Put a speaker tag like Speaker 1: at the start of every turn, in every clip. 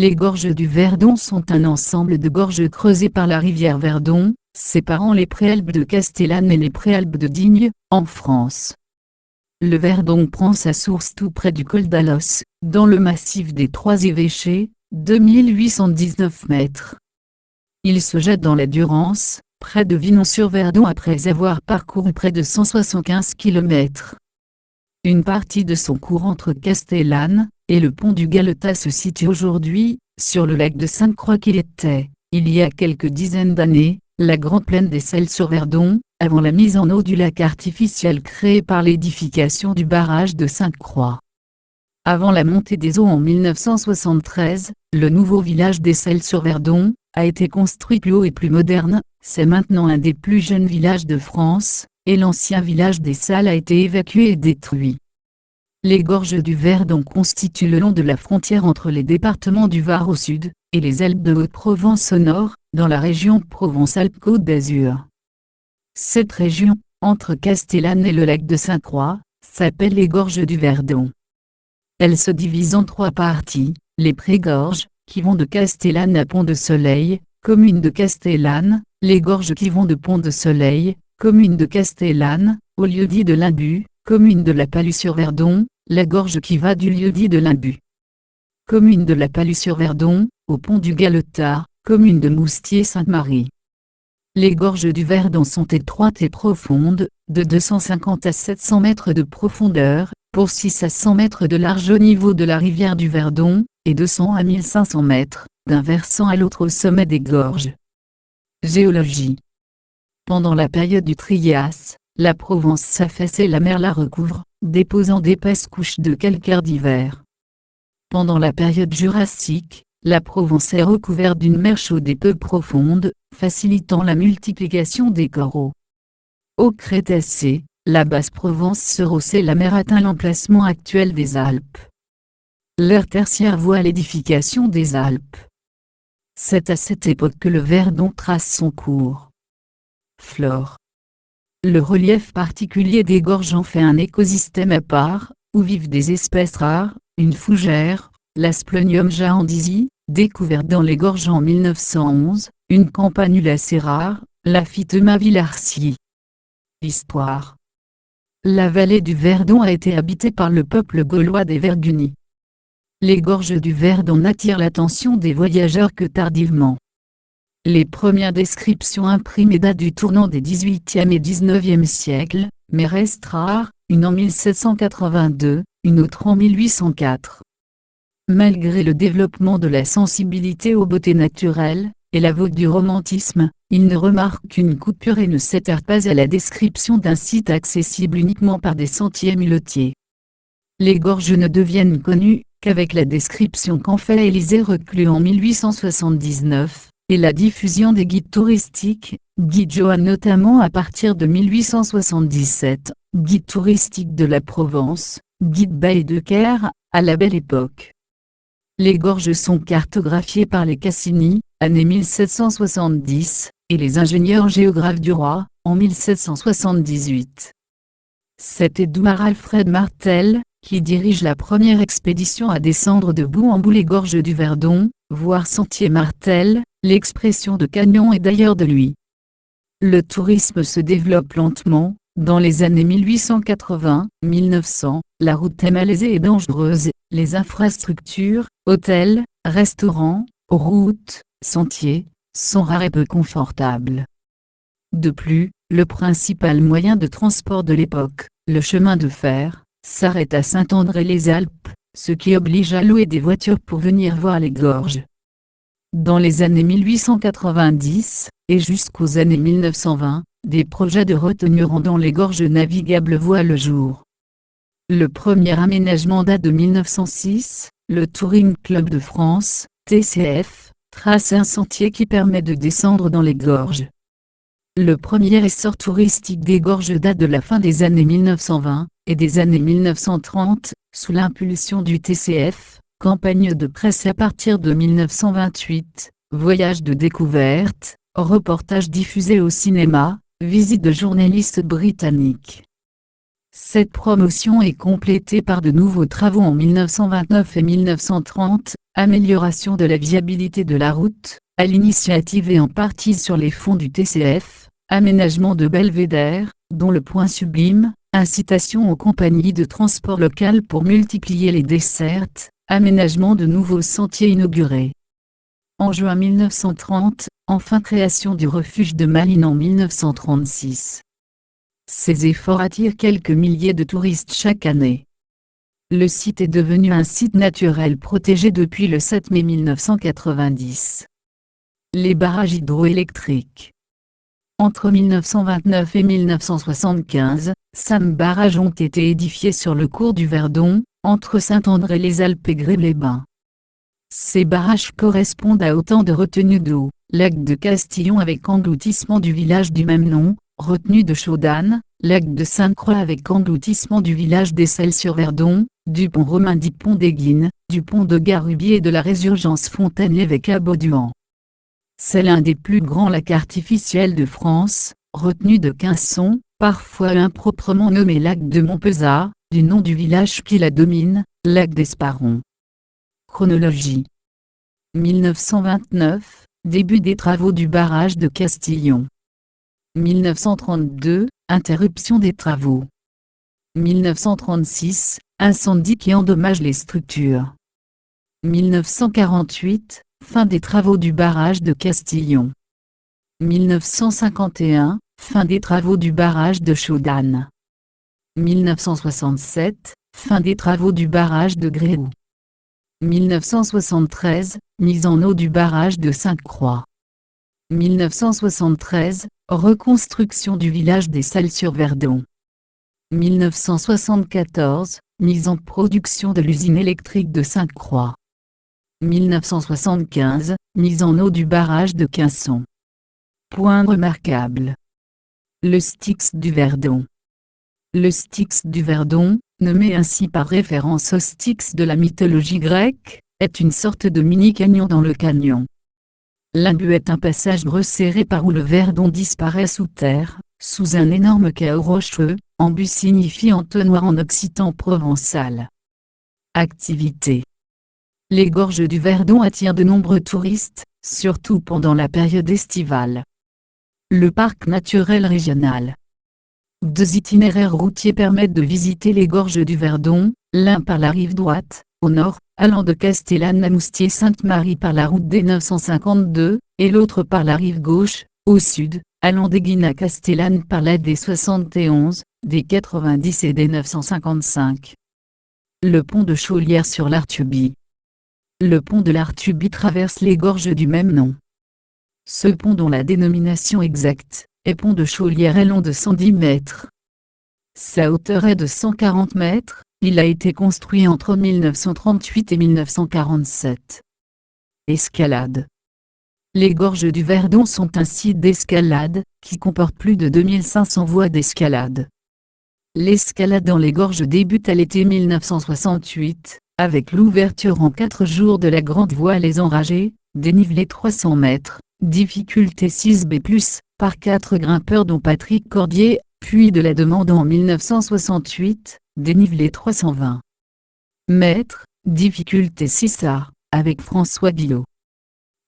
Speaker 1: Les gorges du Verdon sont un ensemble de gorges creusées par la rivière Verdon, séparant les préalpes de Castellane et les préalpes de Digne, en France. Le Verdon prend sa source tout près du col d'Alos, dans le massif des Trois-Évêchés, 2819 mètres. Il se jette dans la Durance, près de Vinon-sur-Verdon après avoir parcouru près de 175 km. Une partie de son cours entre Castellane et le pont du Galetas se situe aujourd'hui, sur le lac de Sainte-Croix qu'il était, il y a quelques dizaines d'années, la grande plaine des Selles-sur-Verdon, avant la mise en eau du lac artificiel créé par l'édification du barrage de Sainte-Croix. Avant la montée des eaux en 1973, le nouveau village des Selles-sur-Verdon a été construit plus haut et plus moderne, c'est maintenant un des plus jeunes villages de France, et l'ancien village des Salles a été évacué et détruit. Les gorges du Verdon constituent le long de la frontière entre les départements du Var au sud, et les Alpes de Haute-Provence au nord, dans la région Provence-Alpes-Côte d'Azur. Cette région, entre Castellane et le lac de Sainte-Croix, s'appelle les gorges du Verdon. Elle se divise en trois parties, les pré-gorges, qui vont de Castellane à Pont-de-Soleil, commune de Castellane, les gorges qui vont de Pont-de-Soleil, commune de Castellane, au lieu-dit de Limbu, commune de la Palus-sur-Verdon, la gorge qui va du lieu-dit de Limbu, commune de la Palus-sur-Verdon, au pont du Galetas, commune de Moustier-Sainte-Marie. Les gorges du Verdon sont étroites et profondes, de 250 à 700 mètres de profondeur, pour 6 à 100 mètres de large au niveau de la rivière du Verdon, et 200 à 1500 mètres, d'un versant à l'autre au sommet des gorges. Géologie. Pendant la période du Trias, la Provence s'affaisse et la mer la recouvre, déposant d'épaisses couches de calcaire divers. Pendant la période jurassique, la Provence est recouverte d'une mer chaude et peu profonde, facilitant la multiplication des coraux. Au Crétacé, la basse Provence se rehausse et la mer atteint l'emplacement actuel des Alpes. L'ère tertiaire voit l'édification des Alpes. C'est à cette époque que le Verdon trace son cours. Flore. Le relief particulier des gorges en fait un écosystème à part, où vivent des espèces rares, une fougère, l'Asplenium jaandisi, découverte dans les gorges en 1911, une campanule assez rare, la Phytema villarci. Histoire. La vallée du Verdon a été habitée par le peuple gaulois des Verguni. Les gorges du Verdon n'attirent l'attention des voyageurs que tardivement. Les premières descriptions imprimées datent du tournant des XVIIIe et XIXe siècles, mais restent rares, une en 1782, une autre en 1804. Malgré le développement de la sensibilité aux beautés naturelles, et la vogue du romantisme, il ne remarque qu'une coupure et ne s'attarde pas à la description d'un site accessible uniquement par des sentiers muletiers. Les gorges ne deviennent connues qu'avec la description qu'en fait Élisée Reclus en 1879, et la diffusion des guides touristiques, Guide Johan notamment à partir de 1877, Guide touristique de la Provence, Guide Baedeker, à la Belle Époque. Les gorges sont cartographiées par les Cassini, année 1770, et les ingénieurs géographes du Roi, en 1778. C'est Édouard Alfred Martel, qui dirige la première expédition à descendre de bout en bout les gorges du Verdon, voire Sentier Martel, l'expression de canyon est d'ailleurs de lui. Le tourisme se développe lentement. Dans les années 1880-1900, la route est malaisée et dangereuse, les infrastructures, hôtels, restaurants, routes, sentiers, sont rares et peu confortables. De plus, le principal moyen de transport de l'époque, le chemin de fer, s'arrête à Saint-André-les-Alpes, ce qui oblige à louer des voitures pour venir voir les gorges. Dans les années 1890, et jusqu'aux années 1920, des projets de retenue rendant les gorges navigables voient le jour. Le premier aménagement date de 1906, le Touring Club de France, TCF, trace un sentier qui permet de descendre dans les gorges. Le premier essor touristique des gorges date de la fin des années 1920, et des années 1930, sous l'impulsion du TCF, campagne de presse à partir de 1928, voyages de découverte, reportages diffusés au cinéma, visites de journalistes britanniques. Cette promotion est complétée par de nouveaux travaux en 1929 et 1930, amélioration de la viabilité de la route, à l'initiative et en partie sur les fonds du TCF, aménagement de belvédères, dont le Point Sublime, incitation aux compagnies de transport locales pour multiplier les dessertes, aménagement de nouveaux sentiers inaugurés. En juin 1930, enfin création du refuge de Malines en 1936. Ces efforts attirent quelques milliers de touristes chaque année. Le site est devenu un site naturel protégé depuis le 7 mai 1990. Les barrages hydroélectriques. Entre 1929 et 1975, 5 barrages ont été édifiés sur le cours du Verdon, entre Saint-André-les-Alpes et Grès-les-Bains. Ces barrages correspondent à autant de retenues d'eau: lac de Castillon avec engloutissement du village du même nom, retenue de Chaudanne, lac de Sainte-Croix avec engloutissement du village d'Esselles-sur-Verdon, du pont romain dit pont d'Éguines, du pont de Garubier et de la résurgence Fontaine-l'Évêque à Bauduan. C'est l'un des plus grands lacs artificiels de France, retenue de Quinçon, parfois improprement nommé lac de Montpezat, du nom du village qui la domine, lac d'Esparon. Chronologie. 1929, début des travaux du barrage de Castillon. 1932, interruption des travaux. 1936, incendie qui endommage les structures. 1948, fin des travaux du barrage de Castillon. 1951, fin des travaux du barrage de Chaudanne. 1967, fin des travaux du barrage de Gréoux. 1973, mise en eau du barrage de Sainte-Croix. 1973, reconstruction du village d'Esselles-sur-Verdon. 1974, mise en production de l'usine électrique de Sainte-Croix. 1975, mise en eau du barrage de Quinçon. Point remarquable. Le Styx du Verdon. Le Styx du Verdon, nommé ainsi par référence au Styx de la mythologie grecque, est une sorte de mini-canyon dans le canyon. L'imbu est un passage resserré par où le Verdon disparaît sous terre, sous un énorme chaos rocheux. Ambu signifie entonnoir en occitan provençal. Activité. Les gorges du Verdon attirent de nombreux touristes, surtout pendant la période estivale. Le parc naturel régional. 2 itinéraires routiers permettent de visiter les gorges du Verdon, l'un par la rive droite, au nord, allant de Castellane à Moustier-Sainte-Marie par la route D952, et l'autre par la rive gauche, au sud, allant d'Éguines à Castellane par la D71, D90 et D955. Le pont de Chaulières sur l'Artuby. Le pont de l'Artuby traverse les gorges du même nom. Ce pont, dont la dénomination exacte est pont de Chaulières, est long de 110 mètres. Sa hauteur est de 140 mètres, il a été construit entre 1938 et 1947. Escalade. Les gorges du Verdon sont un site d'escalade, qui comporte plus de 2500 voies d'escalade. L'escalade dans les gorges débute à l'été 1968, avec l'ouverture en 4 jours de la grande voie Les Enragés, dénivelé 300 mètres, difficulté 6B+, par 4 grimpeurs dont Patrick Cordier, puis de la demande en 1968, dénivelé 320 mètres, difficulté 6A, avec François Billot.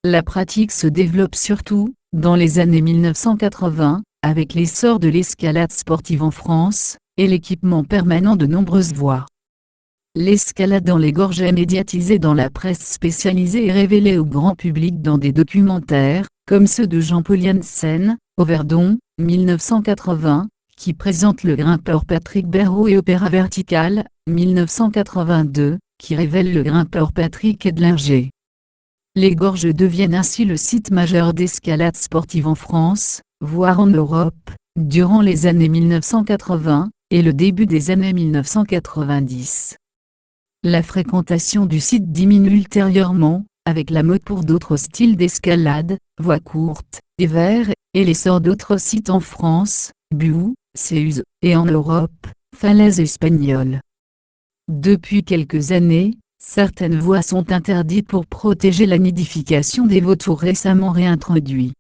Speaker 1: La pratique se développe surtout, dans les années 1980, avec l'essor de l'escalade sportive en France, et l'équipement permanent de nombreuses voies. L'escalade dans les gorges est médiatisée dans la presse spécialisée et révélée au grand public dans des documentaires, comme ceux de Jean-Paul Janssen, au Verdon, 1980, qui présente le grimpeur Patrick Béraud, et Opéra Vertical, 1982, qui révèle le grimpeur Patrick Edlinger. Les gorges deviennent ainsi le site majeur d'escalade sportive en France, voire en Europe, durant les années 1980, et le début des années 1990. La fréquentation du site diminue ultérieurement, avec la mode pour d'autres styles d'escalade, voies courtes, hiver, et l'essor d'autres sites en France, Buhout, Séuz, et en Europe, falaises espagnoles. Depuis quelques années, certaines voies sont interdites pour protéger la nidification des vautours récemment réintroduits.